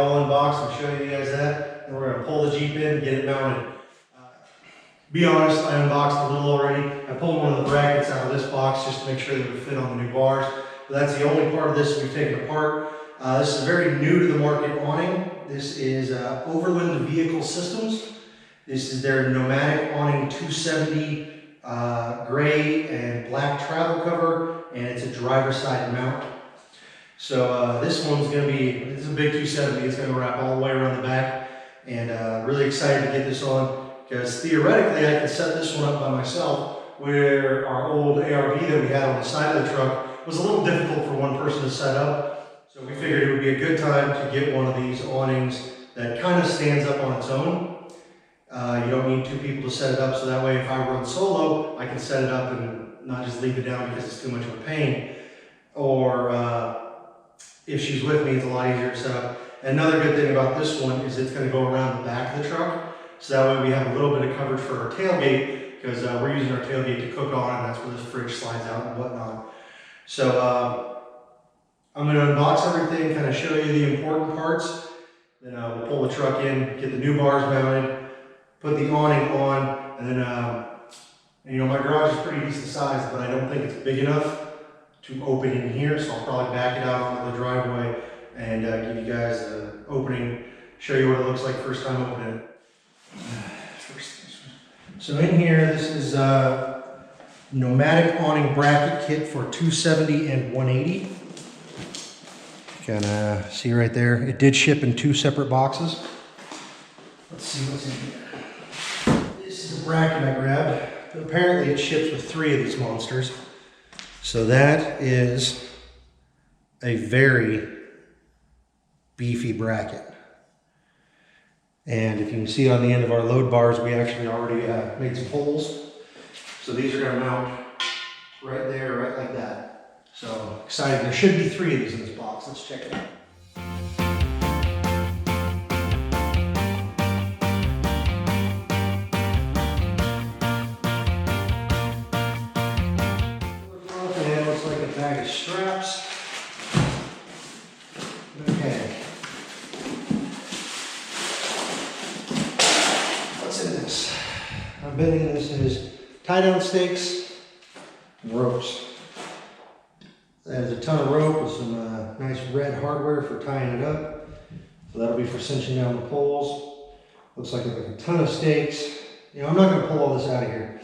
all unboxed and show you guys that. And we're gonna pull the Jeep in and get it mounted. Be honest, I unboxed a little already. I pulled one of the brackets out of this box just to make sure that it would fit on the new bars. But that's the only part of this we've taken apart. This is very new to the market awning. This is Overland Vehicle Systems. This is their Nomadic Awning 270 gray and black travel cover, and it's a driver's side mount. So this one's going to be, this is a big 270. It's going to wrap all the way around the back, and really excited to get this on because theoretically I could set this one up by myself, where our old ARV that we had on the side of the truck was a little difficult for one person to set up. So we figured it would be a good time to get one of these awnings that kind of stands up on its own. You don't need two people to set it up, so that way if I run solo, I can set it up and not just leave it down because it's too much of a pain. Or if she's with me, it's a lot easier to set up. Another good thing about this one is it's going to go around the back of the truck, so that way we have a little bit of coverage for our tailgate, because we're using our tailgate to cook on, and that's where this fridge slides out and whatnot. So I'm going to unbox everything, kind of show you the important parts. Then we'll pull the truck in, get the new bars mounted, put the awning on, and then, you know, my garage is pretty decent size, but I don't think it's big enough to open in here, so I'll probably back it out onto the driveway and give you guys the opening, show you what it looks like first time opening it. So in here, this is Nomadic Awning Bracket Kit for 270 and 180. Kind of see right there, it did ship in 2 separate boxes. Let's see what's in here. This is the bracket I grabbed. Apparently it ships with 3 of these monsters. So that is a very beefy bracket. And if you can see on the end of our load bars, we actually already made some holes. So these are going to mount right there, right like that. So excited. There should be 3 of these in this box. Let's check it out. And it looks like a bag of straps. Okay. What's in this? I'm betting this is tie-down stakes and ropes. There's a ton of rope with some nice red hardware for tying it up. So that'll be for cinching down the poles. Looks like a ton of stakes. You know, I'm not going to pull all this out of here.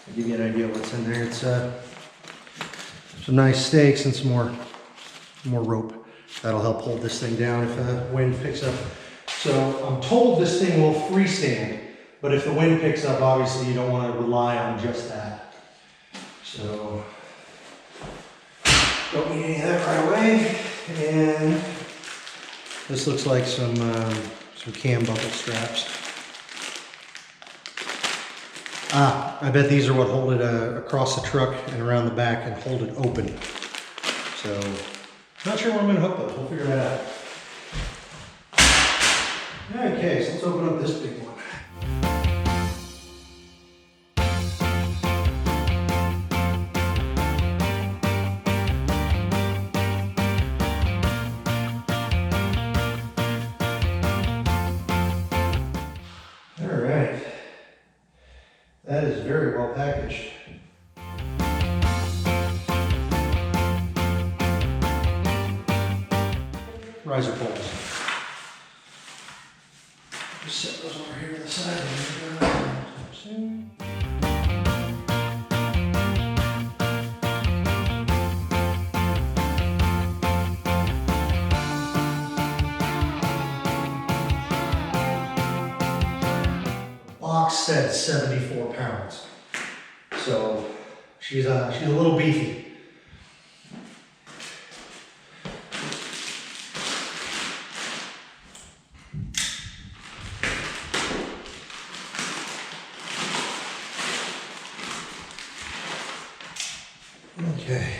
I'll give you an idea of what's in there. It's some nice stakes and some more rope. That'll help hold this thing down if the wind picks up. So I'm told this thing will freestand, but if the wind picks up, obviously you don't want to rely on just that. So don't need any of that right away. And this looks like some cam buckle straps. I bet these are what hold it across the truck and around the back and hold it open. So, not sure where I'm going to hook those. We'll figure that out. Okay, so let's open up this big one. That is very well packaged. Riser poles. Just set those over here to the side. Box said 74 pounds. So she's a little beefy. Okay.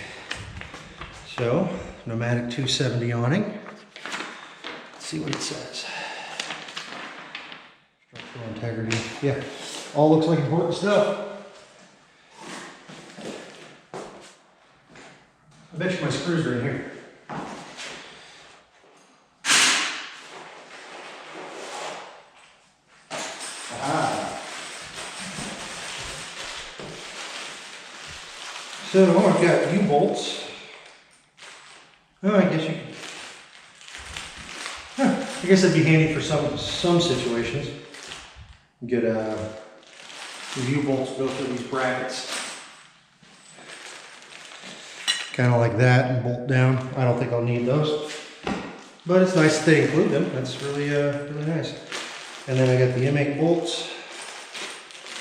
So Nomadic 270 awning. Let's see what it says. Structural integrity. Yeah, all looks like important stuff. I bet you my screws are in here. So I've got U-bolts. Oh, I guess you could. Huh, I guess that'd be handy for some situations. Get the U-bolts go through these brackets. Kind of like that and bolt down. I don't think I'll need those. But it's nice that they include them. That's really, really nice. And then I got the M8 bolts.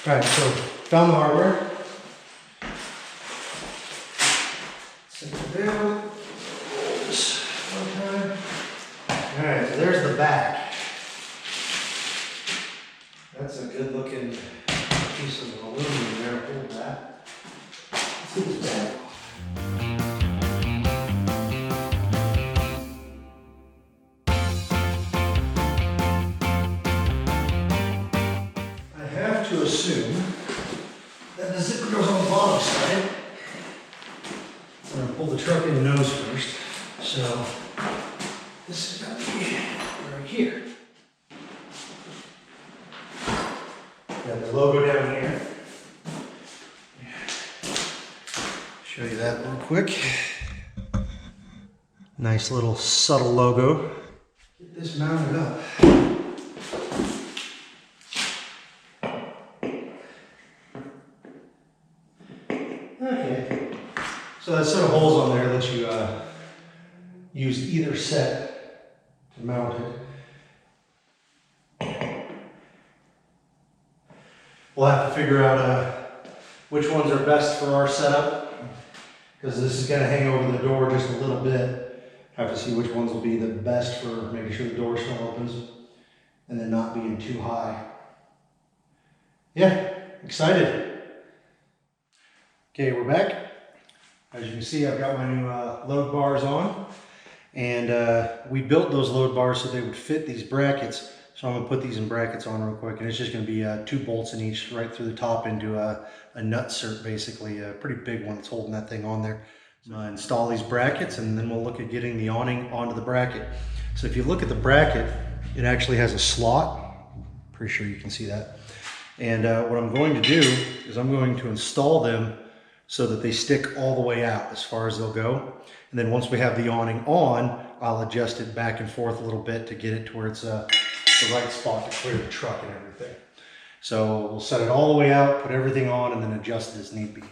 All right, so found the hardware. Set it down. Bolts. Okay. All right, so there's the back. That's a good looking piece of aluminum there. Hold that. Let's see this back. To assume that the zipper goes on the bottom side. I'm going to pull the truck in nose first. So this is going to be right here. Got the logo down here. Show you that real quick. Nice little subtle logo. Get this mounted up. Okay, so that set of holes on there lets you use either set to mount it. We'll have to figure out which ones are best for our setup, because this is going to hang over the door just a little bit. Have to see which ones will be the best for making sure the door still opens and then not being too high. Yeah, excited. Okay, we're back. As you can see, I've got my new load bars on, and we built those load bars so they would fit these brackets. So I'm gonna put these in brackets on real quick, and it's just gonna be 2 bolts in each right through the top into a nutsert, basically a pretty big one that's holding that thing on there. So I'll install these brackets, and then we'll look at getting the awning onto the bracket. So if you look at the bracket, it actually has a slot. Pretty sure you can see that. And what I'm going to do is I'm going to install them so that they stick all the way out as far as they'll go. And then once we have the awning on, I'll adjust it back and forth a little bit to get it to where it's the right spot to clear the truck and everything. So we'll set it all the way out, put everything on, and then adjust it as need be.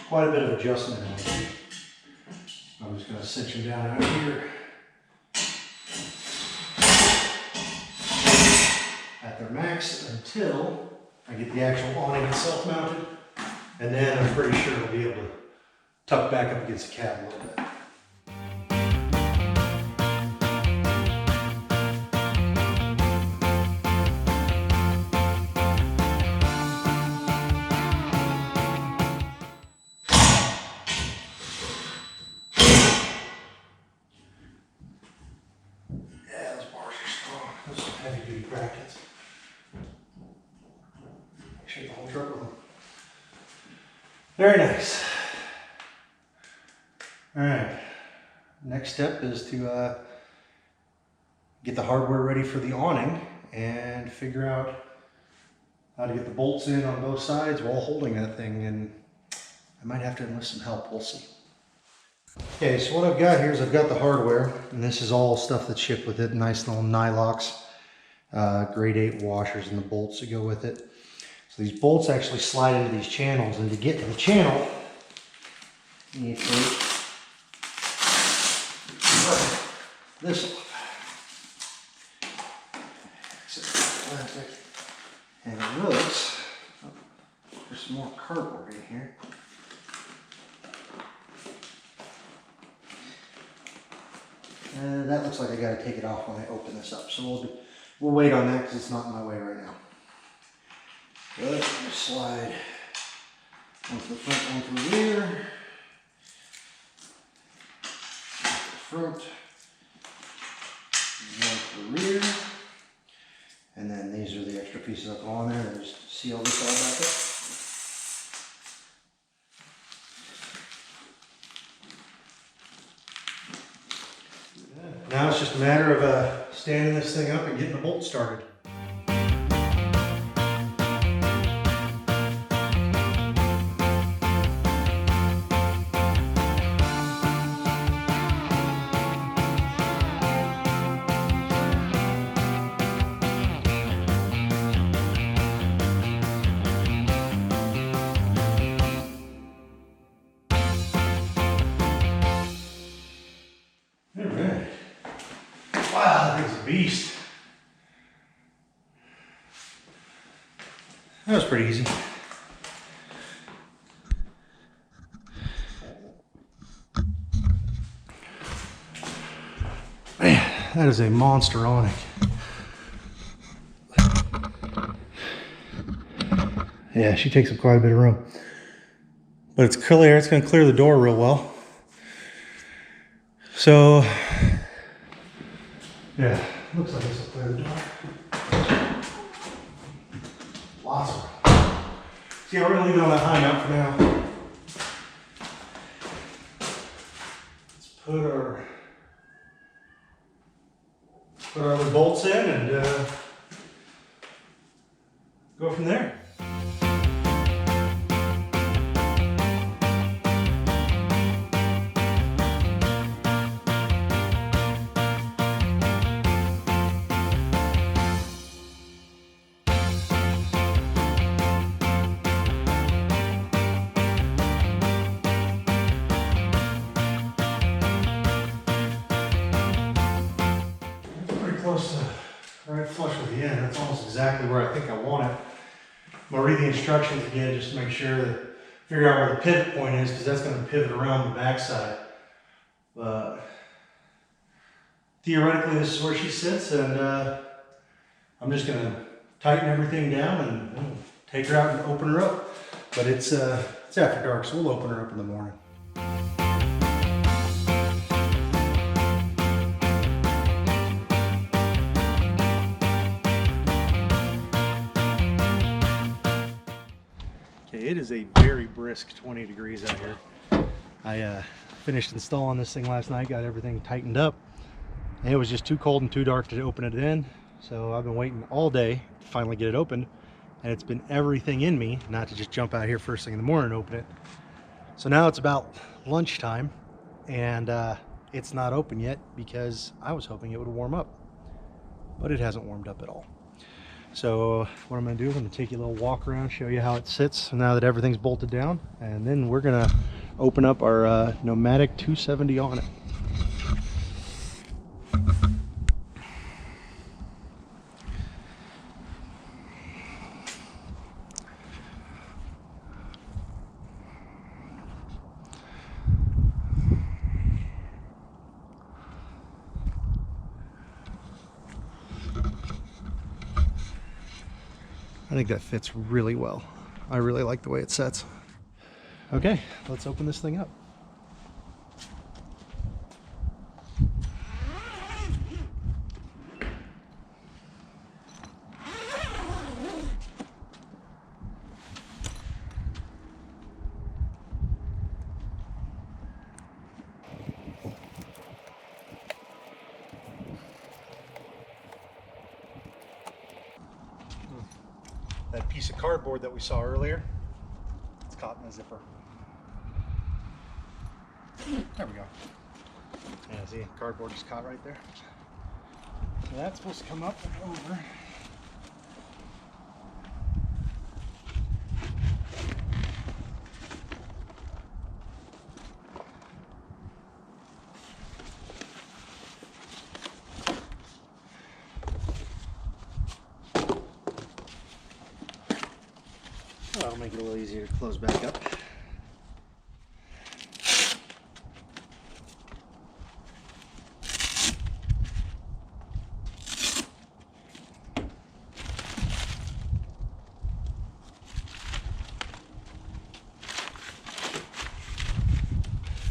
Quite a bit of adjustment in it. I'm just going to cinch them down out here at their max until I get the actual awning itself mounted, and then I'm pretty sure it'll be able to tuck back up against the cab a little bit. Brackets. Shake the whole truck with them. Very nice. All right. Next step is to get the hardware ready for the awning and figure out how to get the bolts in on both sides while holding that thing. And I might have to enlist some help. We'll see. Okay, so what I've got here is I've got the hardware, and this is all stuff that's shipped with it. Nice little Nylox. Grade 8 washers and the bolts that go with it. So these bolts actually slide into these channels, and to get to the channel, you need to this off. And it looks, oh, there's some more cardboard in here. And that looks like I got to take it off when I open this up. So we'll wait on that because it's not in my way right now. But I'm going to slide one to the front, one to the rear. The front, one to the rear. And then these are the extra pieces that go on there. And just seal this all back up. just a matter of standing this thing up and getting the bolt started. Alright. Wow, that thing's a beast. That was pretty easy. Man, that is a monster awning. Yeah, she takes up quite a bit of room. But it's clear, it's going to clear the door real well. So, yeah, looks like this will clear the door. Lots of room. So yeah, we're going to leave it on that high mount for now. Let's put our other bolts in and go from there. Close to right flush with the end. That's almost exactly where I think I want it. I'm gonna read the instructions again just to make sure that figure out where the pivot point is, because that's going to pivot around the backside. But theoretically, this is where she sits, and I'm just going to tighten everything down and take her out and open her up. But it's after dark, so we'll open her up in the morning. It is a very brisk 20 degrees out here. I finished installing this thing last night, got everything tightened up, and it was just too cold and too dark to open it in. So I've been waiting all day to finally get it opened, and it's been everything in me not to just jump out here first thing in the morning and open it. So now it's about lunchtime, and it's not open yet because I was hoping it would warm up, but it hasn't warmed up at all. So what I'm going to do is I'm going to take you a little walk around, show you how it sits now that everything's bolted down, and then we're going to open up our Nomadic 270 on it. I think that fits really well. I really like the way it sets. Okay, let's open this thing up. That piece of cardboard that we saw earlier, it's caught in the zipper. There we go. Yeah, see, cardboard is caught right there. So that's supposed to come up and over. That'll make it a little easier to close back up.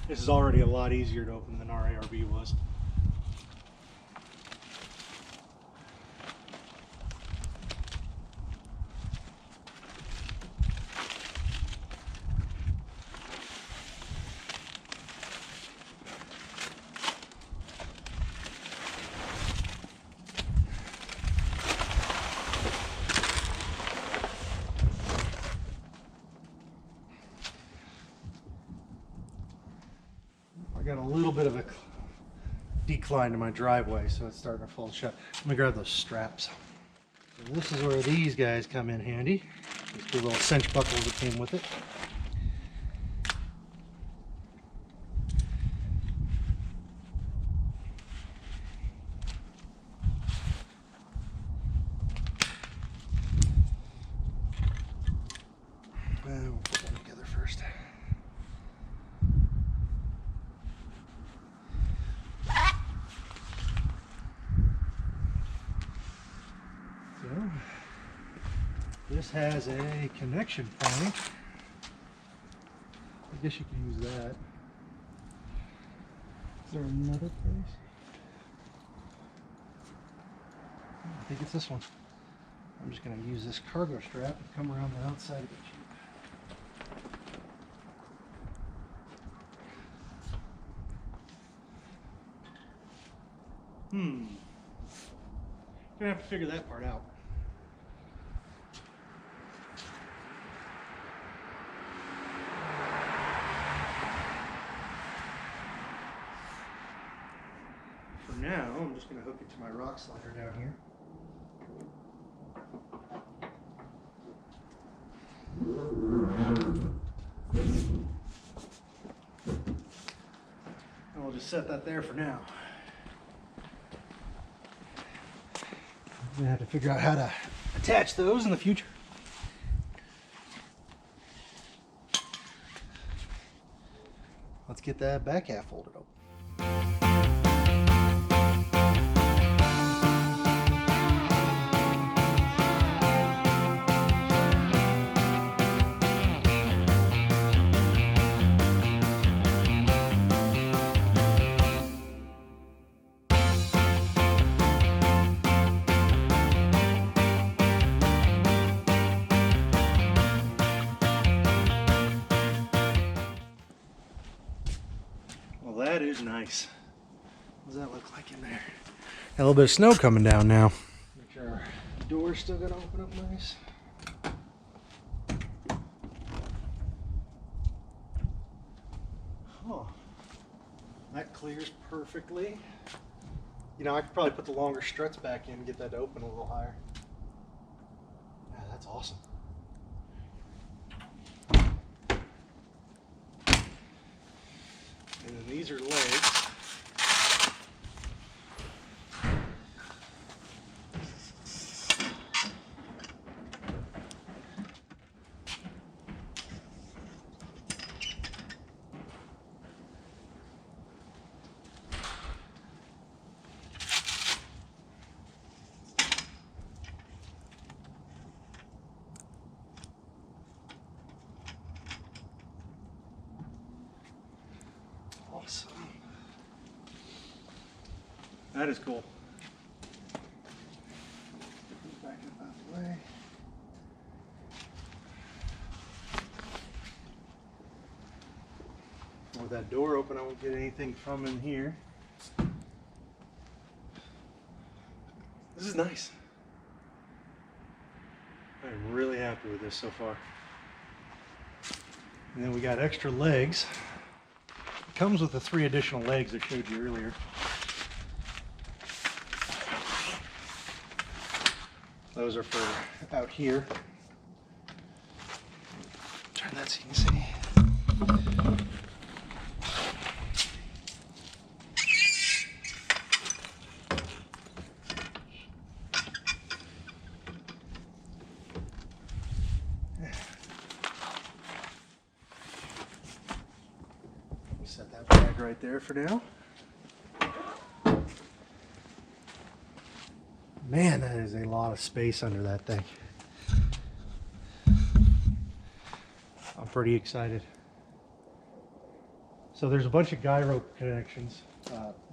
This is already a lot easier to open than our ARB was. got a little bit of a decline to my driveway, so it's starting to fall shut. Let me grab those straps. So this is where these guys come in handy. These two little cinch buckles that came with it. We'll put them together first. So, this has a connection point. I guess you can use that. Is there another place? I think it's this one. I'm just going to use this cargo strap and come around the outside of the Jeep. Gonna have to figure that part out. For now, I'm just gonna hook it to my rock slider down here. And we'll just set that there for now. I'm gonna have to figure out how to attach those in the future. Let's get that back half folded open. Well, that is nice. What does that look like in there? Got a little bit of snow coming down now. Make sure our door's still gonna open up nice. Oh, that clears perfectly. You know, I could probably put the longer struts back in and get that to open a little higher. Yeah, that's awesome. And then these are legs. Awesome. That is cool. Back up out the way. With that door open, I won't get anything from in here. This is nice. I'm really happy with this so far. And then we got extra legs. It comes with the 3 additional legs I showed you earlier. Those are for out here. Turn that so you can see. Set that bag right there for now. Man, that is a lot of space under that thing. I'm pretty excited. So there's a bunch of guy rope connections,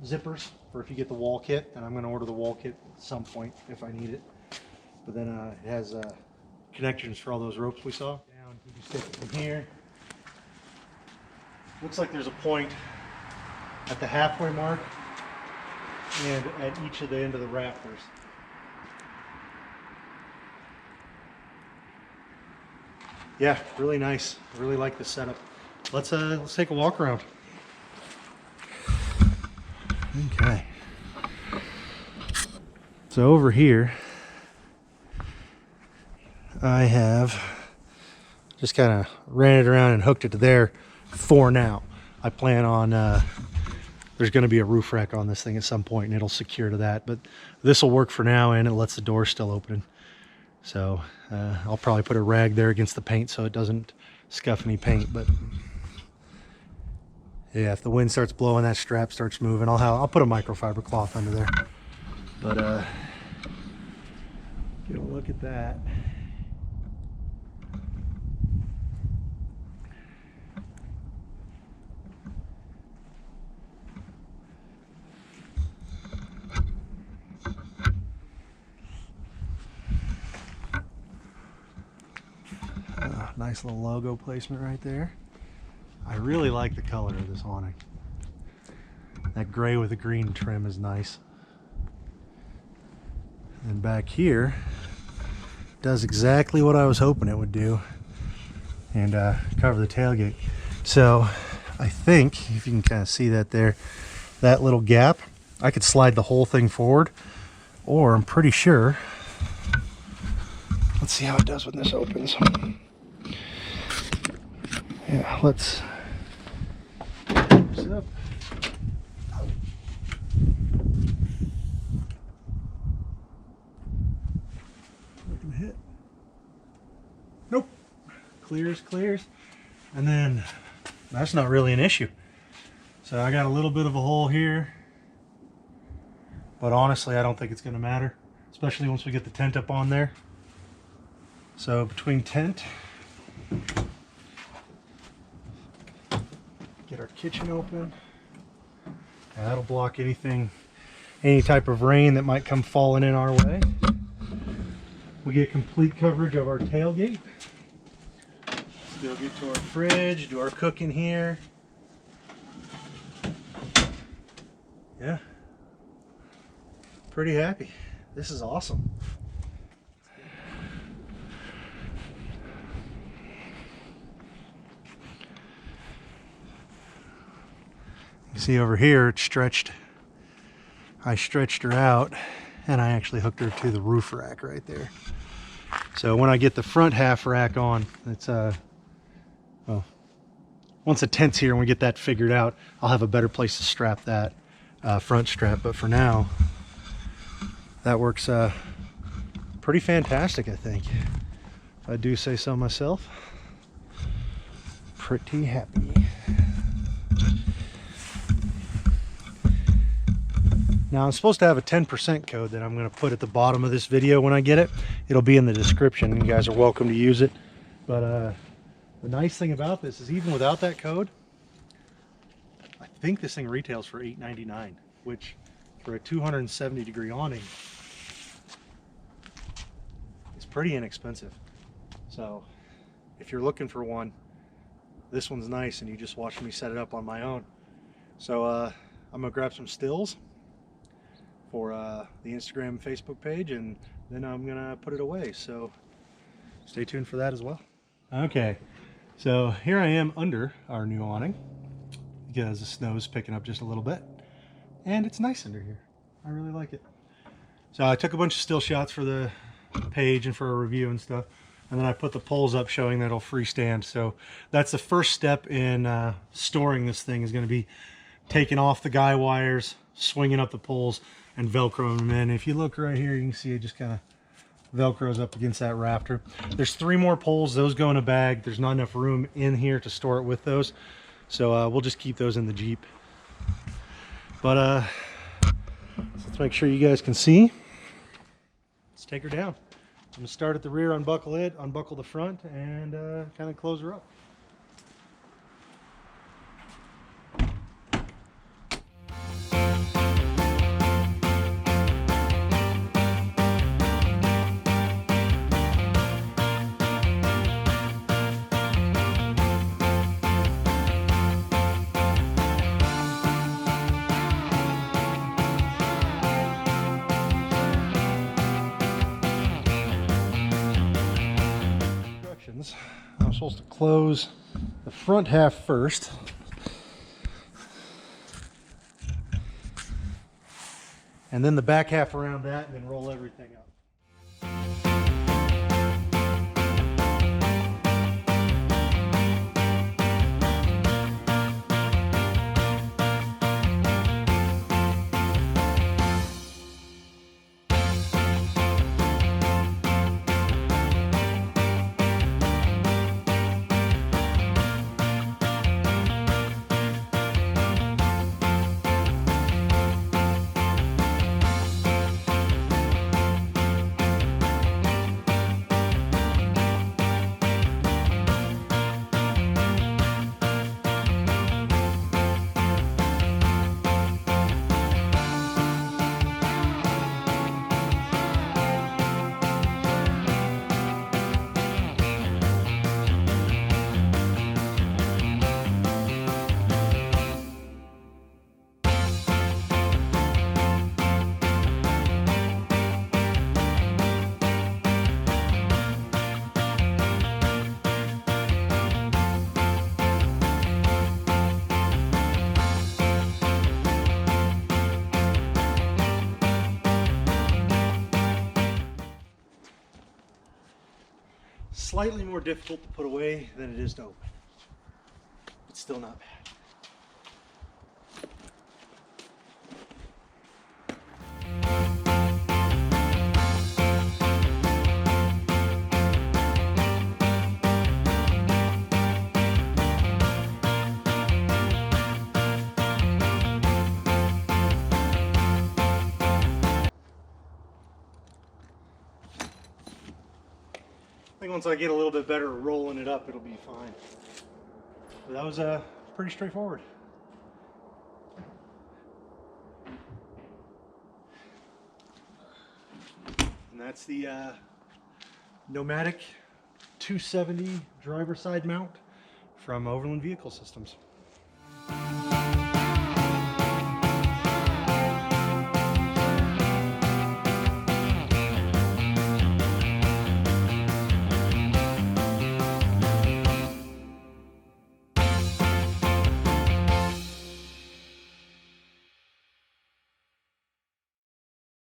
zippers for if you get the wall kit, and I'm going to order the wall kit at some point if I need it. But then it has connections for all those ropes we saw. Down, you can stick it from here. Looks like there's a point at the halfway mark and at each of the end of the rafters. Yeah, really nice. Really like the setup. Let's take a walk around. Okay. So over here, I have just kind of ran it around and hooked it to there for now. I plan on, there's going to be a roof rack on this thing at some point and it'll secure to that, but this will work for now and it lets the door still open. So I'll probably put a rag there against the paint so it doesn't scuff any paint. But yeah, if the wind starts blowing, that strap starts moving, I'll put a microfiber cloth under there. But get a look at that. Nice little logo placement right there. I really like the color of this awning. That gray with the green trim is nice. And back here does exactly what I was hoping it would do, and cover the tailgate. So I think if you can kind of see that there, that little gap, I could slide the whole thing forward, or I'm pretty sure, let's see how it does when this opens. Yeah, let's open this up. Looking to hit. Nope. Clears. And then that's not really an issue. So I got a little bit of a hole here, but honestly I don't think it's going to matter, especially once we get the tent up on there. So between tent, get our kitchen open, and that'll block anything, any type of rain that might come falling in our way. We get complete coverage of our tailgate. Still get to our fridge, do our cooking here. Yeah, pretty happy. This is awesome. You see over here, it's stretched. I stretched her out and I actually hooked her to the roof rack right there. So when I get the front half rack on, it's well, once the tent's here and we get that figured out, I'll have a better place to strap that front strap. But for now, that works pretty fantastic, I think. If I do say so myself. Pretty happy. Now I'm supposed to have a 10% code that I'm going to put at the bottom of this video when I get it. It'll be in the description. You guys are welcome to use it. But the nice thing about this is even without that code, I think this thing retails for $8.99, which for a 270 degree awning is pretty inexpensive. So if you're looking for one, this one's nice, and you just watched me set it up on my own. So I'm gonna grab some stills for the Instagram and Facebook page, and then I'm gonna put it away. So stay tuned for that as well. Okay, so here I am under our new awning because the snow's picking up just a little bit, and it's nice under here. I really like it. So I took a bunch of still shots for the page and for a review and stuff, and then I put the poles up showing that it'll freestand. So that's the first step in storing this thing, is going to be taking off the guy wires, swinging up the poles, and velcroing them in. If you look right here, you can see it just kind of velcros up against that rafter. There's 3 more poles. Those go in a bag. There's not enough room in here to store it with those, so we'll just keep those in the Jeep. But let's make sure you guys can see. Let's take her down. I'm gonna start at the rear, unbuckle it, unbuckle the front, and kind of close her up. I'm supposed to close the front half first. and then the back half around that, and then roll everything up. Slightly more difficult to put away than it is to open. It's still not bad. I think once I get a little bit better at rolling it up, it'll be fine. But that was pretty straightforward. And that's the Nomadic 270 driver side mount from Overland Vehicle Systems.